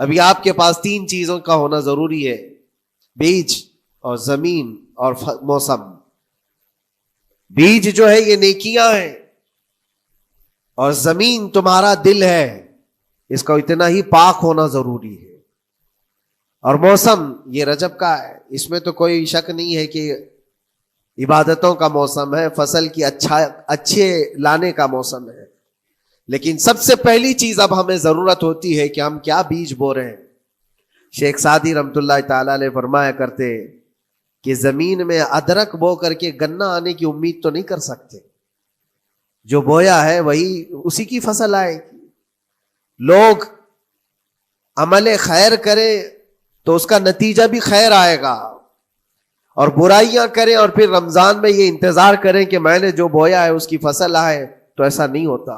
ابھی آپ کے پاس تین چیزوں کا ہونا ضروری ہے، بیج اور زمین اور موسم۔ بیج جو ہے یہ نیکیاں ہیں، اور زمین تمہارا دل ہے، اس کا اتنا ہی پاک ہونا ضروری ہے، اور موسم یہ رجب کا ہے، اس میں تو کوئی شک نہیں ہے کہ عبادتوں کا موسم ہے، فصل کی اچھے لانے کا موسم ہے۔ لیکن سب سے پہلی چیز اب ہمیں ضرورت ہوتی ہے کہ ہم کیا بیج بو رہے ہیں۔ شیخ سعدی رحمت اللہ تعالی علیہ فرمایا کرتے کہ زمین میں ادرک بو کر کے گنا آنے کی امید تو نہیں کر سکتے، جو بویا ہے وہی اسی کی فصل آئے گی۔ لوگ عمل خیر کریں تو اس کا نتیجہ بھی خیر آئے گا، اور برائیاں کریں اور پھر رمضان میں یہ انتظار کریں کہ میں نے جو بویا ہے اس کی فصل آئے، تو ایسا نہیں ہوتا۔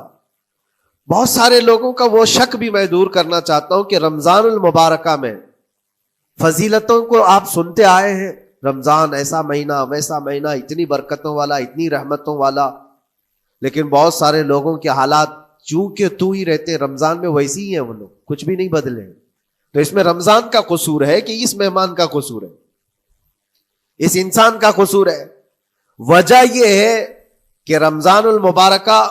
بہت سارے لوگوں کا وہ شک بھی میں دور کرنا چاہتا ہوں کہ رمضان المبارکہ میں فضیلتوں کو آپ سنتے آئے ہیں، رمضان ایسا مہینہ ویسا مہینہ، اتنی برکتوں والا، اتنی رحمتوں والا، لیکن بہت سارے لوگوں کے حالات چونکہ تو ہی رہتے ہیں رمضان میں ویسے ہی ہیں، وہ لوگ کچھ بھی نہیں بدلے۔ تو اس میں رمضان کا قصور ہے کہ اس مہمان کا قصور ہے، اس انسان کا قصور ہے؟ وجہ یہ ہے کہ رمضان المبارکہ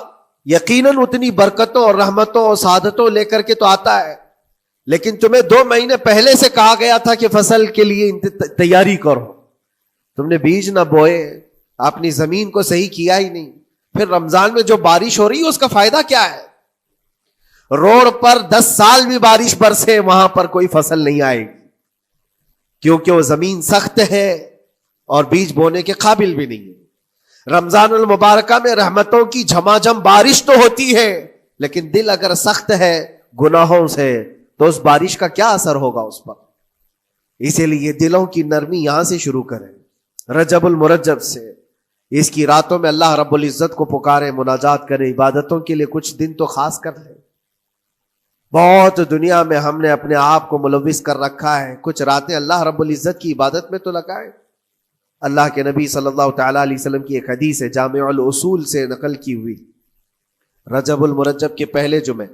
یقیناً اتنی برکتوں اور رحمتوں اور سعادتوں لے کر کے تو آتا ہے، لیکن تمہیں 2 مہینے پہلے سے کہا گیا تھا کہ فصل کے لیے تیاری کرو، تم نے بیج نہ بوئے، اپنی زمین کو صحیح کیا ہی نہیں، پھر رمضان میں جو بارش ہو رہی ہے اس کا فائدہ کیا ہے؟ روڈ پر 10 سال بھی بارش برسے وہاں پر کوئی فصل نہیں آئے گی، کیونکہ وہ زمین سخت ہے اور بیج بونے کے قابل بھی نہیں ہے۔ رمضان المبارکہ میں رحمتوں کی جھماجھم بارش تو ہوتی ہے، لیکن دل اگر سخت ہے گناہوں سے تو اس بارش کا کیا اثر ہوگا اس پر؟ اسی لیے دلوں کی نرمی یہاں سے شروع کریں، رجب المرجب سے۔ اس کی راتوں میں اللہ رب العزت کو پکاریں، مناجات کریں، عبادتوں کے لیے کچھ دن تو خاص کر لیں۔ بہت دنیا میں ہم نے اپنے آپ کو ملوث کر رکھا ہے، کچھ راتیں اللہ رب العزت کی عبادت میں تو لگائیں۔ اللہ کے نبی صلی اللہ تعالیٰ علیہ وسلم کی ایک حدیث ہے، جامع الاصول سے نقل کی ہوئی، رجب المرجب کے پہلے جمعے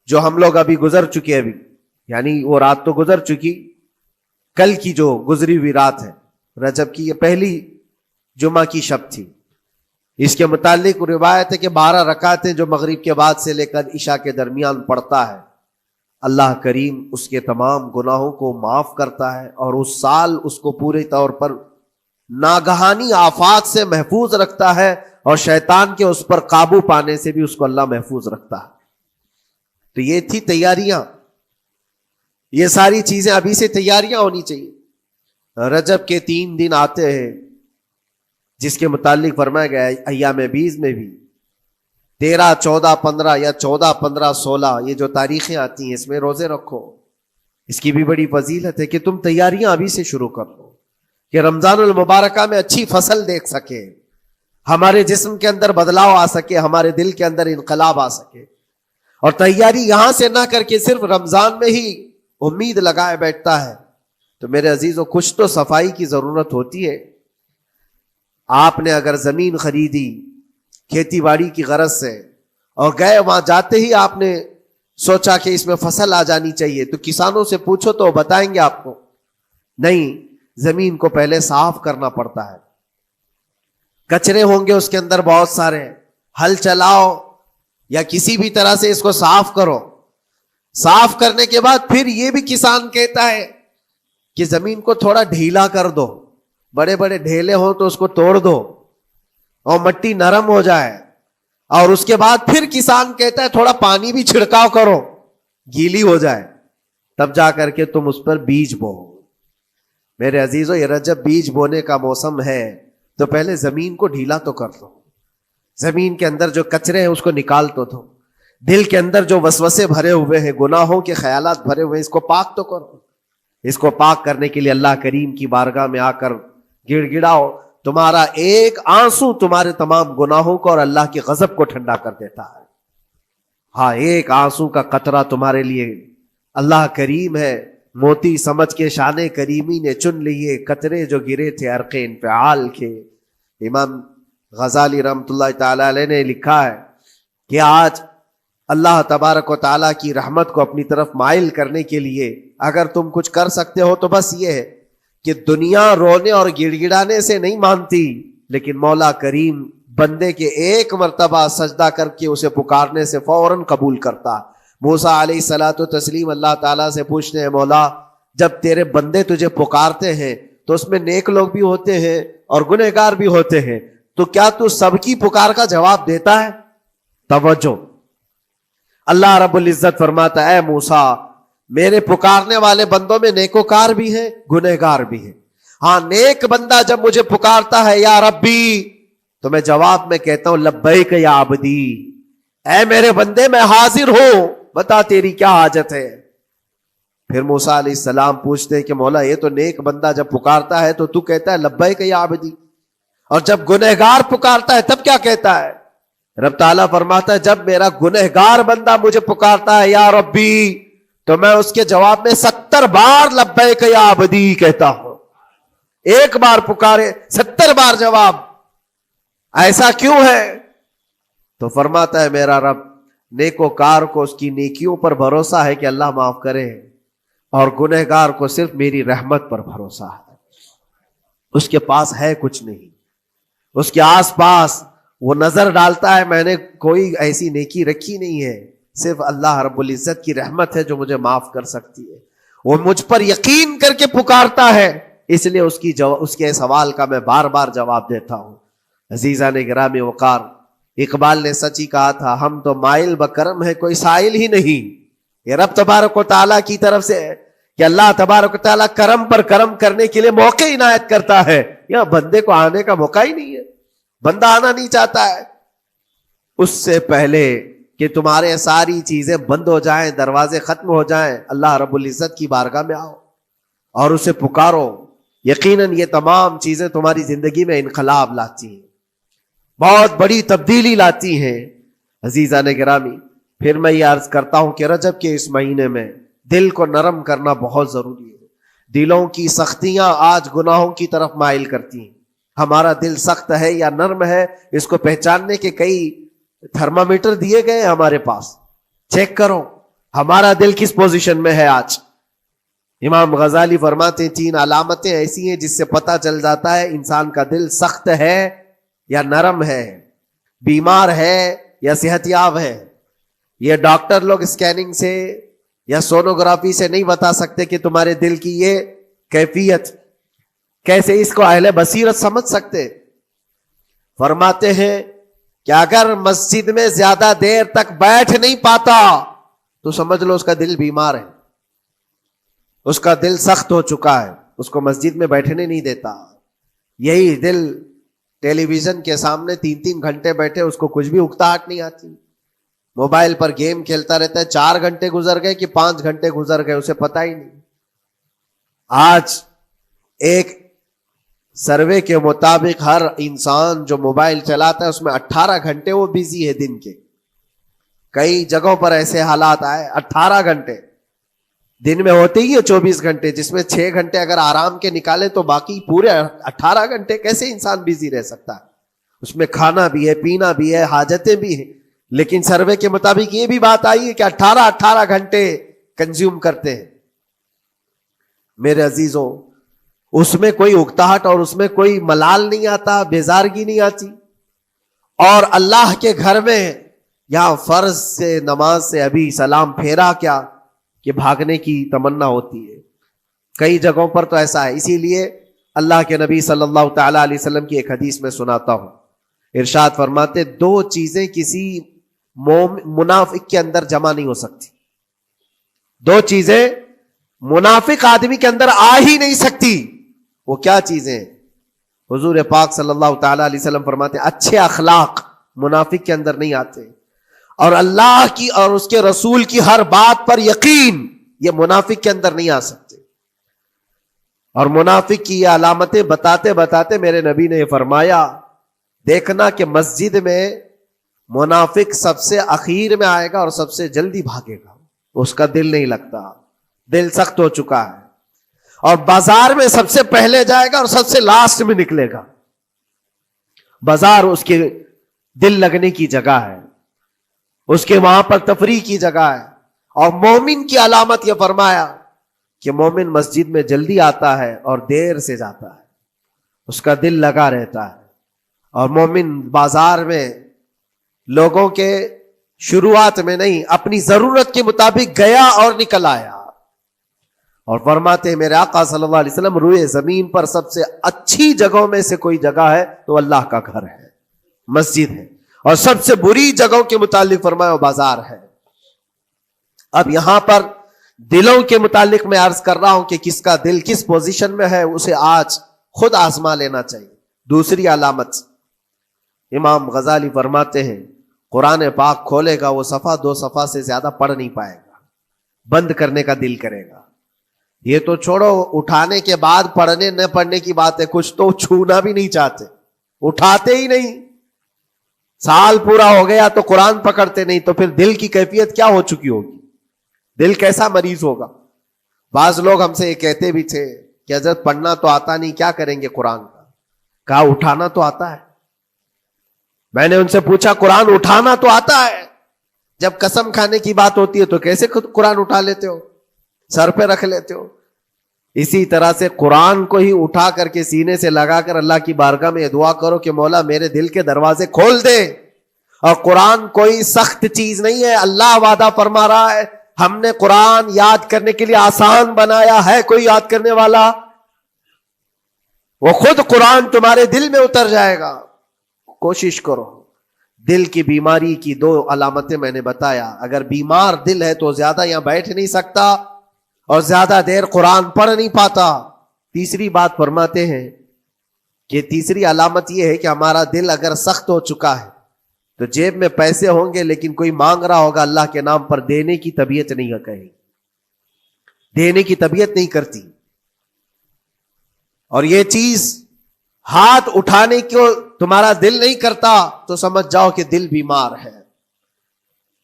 جو ہم لوگ ابھی گزر چکے، ابھی یعنی وہ رات تو گزر چکی، کل کی جو گزری ہوئی رات ہے رجب کی، یہ پہلی جمعہ کی شب تھی۔ اس کے متعلق روایت ہے کہ 12 رکعتیں جو مغرب کے بعد سے لے کر عشاء کے درمیان پڑھتا ہے، اللہ کریم اس کے تمام گناہوں کو معاف کرتا ہے، اور اس سال اس کو پورے طور پر ناگہانی آفات سے محفوظ رکھتا ہے، اور شیطان کے اس پر قابو پانے سے بھی اس کو اللہ محفوظ رکھتا ہے۔ تو یہ تھی تیاریاں، یہ ساری چیزیں ابھی سے تیاریاں ہونی چاہیے۔ رجب کے 3 دن آتے ہیں جس کے متعلق فرمایا گیا ہے ایام بیز میں بھی 13، 14، 15 یا 14، 15، 16 یہ جو تاریخیں آتی ہیں اس میں روزے رکھو۔ اس کی بھی بڑی فضیلت ہے کہ تم تیاریاں ابھی سے شروع کر دو کہ رمضان المبارکہ میں اچھی فصل دیکھ سکے، ہمارے جسم کے اندر بدلاؤ آ سکے، ہمارے دل کے اندر انقلاب آ سکے۔ اور تیاری یہاں سے نہ کر کے صرف رمضان میں ہی امید لگائے بیٹھتا ہے تو میرے عزیزوں کچھ تو صفائی کی ضرورت ہوتی ہے۔ آپ نے اگر زمین خریدی کھیتی باڑی کی غرض سے اور گئے، وہاں جاتے ہی آپ نے سوچا کہ اس میں فصل آ جانی چاہیے، تو کسانوں سے پوچھو تو بتائیں گے آپ کو نہیں، زمین کو پہلے صاف کرنا پڑتا ہے، کچرے ہوں گے اس کے اندر بہت سارے، ہل چلاؤ یا کسی بھی طرح سے اس کو صاف کرو۔ صاف کرنے کے بعد پھر یہ بھی کسان کہتا ہے کہ زمین کو تھوڑا ڈھیلا کر دو، بڑے بڑے ڈھیلے ہوں تو اس کو توڑ دو اور مٹی نرم ہو جائے، اور اس کے بعد پھر کسان کہتا ہے تھوڑا پانی بھی چھڑکاؤ کرو، گیلی ہو جائے، تب جا کر کے تم اس پر بیج بو۔ میرے عزیزو یہ رجب بیج بونے کا موسم ہے، تو پہلے زمین کو ڈھیلا تو کر دو، زمین کے اندر جو کچرے ہیں اس کو نکال تو دو، دل کے اندر جو وسوسے بھرے ہوئے ہیں، گناہوں کے خیالات بھرے ہوئے ہیں، اس کو پاک تو کرو۔ اس کو پاک کرنے کے لیے اللہ کریم کی بارگاہ میں آ کر گڑ گڑاؤ، تمہارا ایک آنسو تمہارے تمام گناہوں کو اور اللہ کی غضب کو ٹھنڈا کر دیتا ہے۔ ہاں، ایک آنسو کا قطرہ تمہارے لیے اللہ کریم ہے، موتی سمجھ کے شان کریمی نے چن لیے قطرے جو گرے تھے عرق انفعال کے۔ امام غزالی رحمت اللہ تعالی علیہ نے لکھا ہے کہ آج اللہ تبارک و تعالیٰ کی رحمت کو اپنی طرف مائل کرنے کے لیے اگر تم کچھ کر سکتے ہو تو بس یہ ہے کہ دنیا رونے اور گڑ گڑانے سے نہیں مانتی، لیکن مولا کریم بندے کے ایک مرتبہ سجدہ کر کے اسے پکارنے سے فوراً قبول کرتا۔ موسیٰ علیہ الصلاۃ والتسلیم اللہ تعالیٰ سے پوچھتے ہیں، مولا جب تیرے بندے تجھے پکارتے ہیں تو اس میں نیک لوگ بھی ہوتے ہیں اور گنہگار بھی ہوتے ہیں، تو کیا تو سب کی پکار کا جواب دیتا ہے؟ توجہ، اللہ رب العزت فرماتا ہے، اے موسیٰ میرے پکارنے والے بندوں میں نیکوکار بھی ہیں، گنہگار بھی ہیں۔ ہاں، نیک بندہ جب مجھے پکارتا ہے یا ربی، تو میں جواب میں کہتا ہوں لبیک یا عبدی، اے میرے بندے میں حاضر ہوں، بتا تیری کیا حاجت ہے۔ پھر موسیٰ علیہ السلام پوچھتے ہیں کہ مولا یہ تو نیک بندہ جب پکارتا ہے تو کہتا ہے لبیک یا عبدی، اور جب گنہگار پکارتا ہے تب کیا کہتا ہے؟ رب تعالیٰ فرماتا ہے جب میرا گنہگار بندہ مجھے پکارتا ہے یا ربی، تو میں اس کے جواب میں 70 بار لبیک یا عبدی کہتا ہوں۔ ایک بار پکارے 70 بار جواب، ایسا کیوں ہے؟ تو فرماتا ہے میرا رب نیکوکار کو اس کی نیکیوں پر بھروسہ ہے کہ اللہ معاف کرے، اور گنہگار کو صرف میری رحمت پر بھروسہ ہے۔ اس کے پاس ہے کچھ نہیں، اس کے آس پاس وہ نظر ڈالتا ہے میں نے کوئی ایسی نیکی رکھی نہیں ہے، صرف اللہ رب العزت کی رحمت ہے جو مجھے معاف کر سکتی ہے۔ وہ مجھ پر یقین کر کے پکارتا ہے، اس لیے اس کے سوال کا میں بار بار جواب دیتا ہوں۔ عزیزان گرامی وقار، اقبال نے سچ ہی کہا تھا، ہم تو مائل بکرم ہے کوئی سائل ہی نہیں۔ یہ رب تبارک و تعالیٰ کی طرف سے ہے کہ اللہ تبارک و تعالیٰ کرم پر کرم کرنے کے لیے موقع عنایت کرتا ہے، یا بندے کو آنے کا موقع ہی نہیں ہے، بندہ آنا نہیں چاہتا ہے۔ اس سے پہلے کہ تمہارے ساری چیزیں بند ہو جائیں، دروازے ختم ہو جائیں، اللہ رب العزت کی بارگاہ میں آؤ اور اسے پکارو، یقیناً یہ تمام چیزیں تمہاری زندگی میں انقلاب لاتی ہیں، بہت بڑی تبدیلی لاتی ہیں۔ عزیزان گرامی، پھر میں یہ عرض کرتا ہوں کہ رجب کے اس مہینے میں دل کو نرم کرنا بہت ضروری ہے۔ دلوں کی سختیاں آج گناہوں کی طرف مائل کرتی ہیں۔ ہمارا دل سخت ہے یا نرم ہے، اس کو پہچاننے کے کئی تھرمامیٹر دیے گئے ہمارے پاس، چیک کرو ہمارا دل کس پوزیشن میں ہے آج۔ امام غزالی فرماتے ہیں 3 علامتیں ایسی ہیں جس سے پتہ چل جاتا ہے انسان کا دل سخت ہے یا نرم ہے، بیمار ہے یا صحت یاب ہے۔ یہ ڈاکٹر لوگ اسکیننگ سے یا سونوگرافی سے نہیں بتا سکتے کہ تمہارے دل کی یہ کیفیت، کیسے اس کو اہل بصیرت سمجھ سکتے؟ فرماتے ہیں کہ اگر مسجد میں زیادہ دیر تک بیٹھ نہیں پاتا تو سمجھ لو اس کا دل بیمار ہے، اس کا دل سخت ہو چکا ہے، اس کو مسجد میں بیٹھنے نہیں دیتا۔ یہی دل ٹیلی ویژن کے سامنے 3 گھنٹے بیٹھے، اس کو کچھ بھی اکتاہٹ نہیں آتی، موبائل پر گیم کھیلتا رہتا ہے، 4 گھنٹے گزر گئے کہ 5 گھنٹے گزر گئے اسے پتہ ہی نہیں۔ آج ایک سروے کے مطابق ہر انسان جو موبائل چلاتا ہے اس میں 18 گھنٹے وہ بیزی ہے دن کے۔ کئی جگہوں پر ایسے حالات آئے 18 گھنٹے دن میں ہوتے ہی ہے 24 گھنٹے، جس میں 6 گھنٹے اگر آرام کے نکالے تو باقی پورے 18 گھنٹے کیسے انسان بیزی رہ سکتا ہے؟ اس میں کھانا بھی ہے، پینا بھی ہے، حاجتیں بھی ہیں، لیکن سروے کے مطابق یہ بھی بات آئی ہے کہ 18 گھنٹے کنزیوم کرتے ہیں۔ میرے عزیزوں، اس میں کوئی اکتاہٹ اور اس میں کوئی ملال نہیں آتا، بیزارگی نہیں آتی۔ اور اللہ کے گھر میں یہاں فرض سے نماز سے ابھی سلام پھیرا کیا کہ بھاگنے کی تمنا ہوتی ہے۔ کئی جگہوں پر تو ایسا ہے، اسی لیے اللہ کے نبی صلی اللہ تعالی علیہ وسلم کی ایک حدیث میں سناتا ہوں، ارشاد فرماتے 2 چیزیں کسی منافق کے اندر جمع نہیں ہو سکتی، 2 چیزیں منافق آدمی کے اندر آ ہی نہیں سکتی۔ وہ کیا چیزیں ہیں؟ حضور پاک صلی اللہ تعالی علیہ وسلم فرماتے ہیں اچھے اخلاق منافق کے اندر نہیں آتے، اور اللہ کی اور اس کے رسول کی ہر بات پر یقین، یہ منافق کے اندر نہیں آ سکتے۔ اور منافق کی یہ علامتیں بتاتے بتاتے میرے نبی نے یہ فرمایا، دیکھنا کہ مسجد میں منافق سب سے اخیر میں آئے گا اور سب سے جلدی بھاگے گا، اس کا دل نہیں لگتا، دل سخت ہو چکا ہے۔ اور بازار میں سب سے پہلے جائے گا اور سب سے لاسٹ میں نکلے گا، بازار اس کے دل لگنے کی جگہ ہے۔ اس کے وہاں پر تفریح کی جگہ ہے. اور مومن کی علامت یہ فرمایا کہ مومن مسجد میں جلدی آتا ہے اور دیر سے جاتا ہے, اس کا دل لگا رہتا ہے. اور مومن بازار میں لوگوں کے شروعات میں نہیں, اپنی ضرورت کے مطابق گیا اور نکل آیا. اور فرماتے ہیں میرے آقا صلی اللہ علیہ وسلم, روئے زمین پر سب سے اچھی جگہوں میں سے کوئی جگہ ہے تو اللہ کا گھر ہے, مسجد ہے. اور سب سے بری جگہوں کے متعلق فرمایا وہ بازار ہے. اب یہاں پر دلوں کے متعلق میں عرض کر رہا ہوں کہ کس کا دل کس پوزیشن میں ہے, اسے آج خود آزما لینا چاہیے. دوسری علامت, امام غزالی فرماتے ہیں قرآن پاک کھولے گا وہ صفحہ 2 صفحہ سے زیادہ پڑھ نہیں پائے گا, بند کرنے کا دل کرے گا. یہ تو چھوڑو اٹھانے کے بعد پڑھنے نہ پڑھنے کی بات ہے, کچھ تو چھونا بھی نہیں چاہتے, اٹھاتے ہی نہیں. سال پورا ہو گیا تو قرآن پکڑتے نہیں, تو پھر دل کی کیفیت کیا ہو چکی ہوگی, دل کیسا مریض ہوگا. بعض لوگ ہم سے یہ کہتے بھی تھے کہ حضرت پڑھنا تو آتا نہیں, کیا کریں گے قرآن کا. کہا اٹھانا تو آتا ہے. میں نے ان سے پوچھا قرآن اٹھانا تو آتا ہے, جب قسم کھانے کی بات ہوتی ہے تو کیسے خود قرآن اٹھا لیتے ہو, سر پہ رکھ لیتے ہو. اسی طرح سے قرآن کو ہی اٹھا کر کے سینے سے لگا کر اللہ کی بارگاہ میں دعا کرو کہ مولا میرے دل کے دروازے کھول دے. اور قرآن کوئی سخت چیز نہیں ہے, اللہ وعدہ فرما رہا ہے ہم نے قرآن یاد کرنے کے لیے آسان بنایا ہے. کوئی یاد کرنے والا, وہ خود قرآن تمہارے دل میں اتر جائے گا. کوشش کرو. دل کی بیماری کی 2 علامتیں میں نے بتایا. اگر بیمار دل ہے تو زیادہ یہاں بیٹھ نہیں سکتا اور زیادہ دیر قرآن پڑھ نہیں پاتا. تیسری بات فرماتے ہیں کہ تیسری علامت یہ ہے کہ ہمارا دل اگر سخت ہو چکا ہے تو جیب میں پیسے ہوں گے لیکن کوئی مانگ رہا ہوگا اللہ کے نام پر, دینے کی طبیعت نہیں ہے, کہیں دینے کی طبیعت نہیں کرتی. اور یہ چیز ہاتھ اٹھانے کو تمہارا دل نہیں کرتا تو سمجھ جاؤ کہ دل بیمار ہے.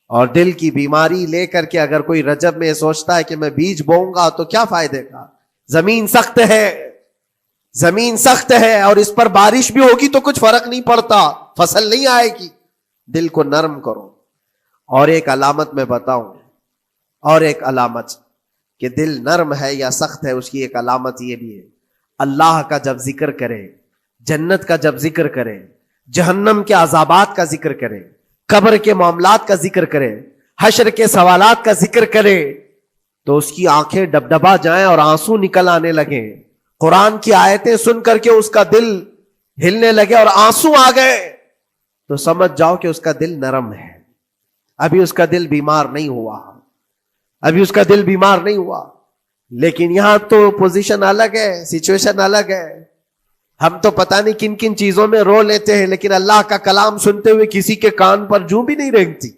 اور دل کی بیماری لے کر کے اگر کوئی رجب میں سوچتا ہے کہ میں بیج بوؤں گا تو کیا فائدے کا, زمین سخت ہے, زمین سخت ہے اور اس پر بارش بھی ہوگی تو کچھ فرق نہیں پڑتا, فصل نہیں آئے گی. دل کو نرم کرو. اور ایک علامت میں بتاؤں, اور ایک علامت کہ دل نرم ہے یا سخت ہے, اس کی ایک علامت یہ بھی ہے, اللہ کا جب ذکر کرے, جنت کا جب ذکر کرے, جہنم کے عذابات کا ذکر کرے, قبر کے معاملات کا ذکر کرے, حشر کے سوالات کا ذکر کرے, تو اس کی آنکھیں ڈبڈبا جائیں اور آنسو نکل آنے لگیں. قرآن کی آیتیں سن کر کے اس کا دل ہلنے لگے اور آنسو آ گئے تو سمجھ جاؤ کہ اس کا دل نرم ہے. ابھی اس کا دل بیمار نہیں ہوا, ابھی اس کا دل بیمار نہیں ہوا. لیکن یہاں تو پوزیشن الگ ہے, سچویشن الگ ہے. ہم تو پتہ نہیں کن کن چیزوں میں رو لیتے ہیں لیکن اللہ کا کلام سنتے ہوئے کسی کے کان پر جوں بھی نہیں رینگتی.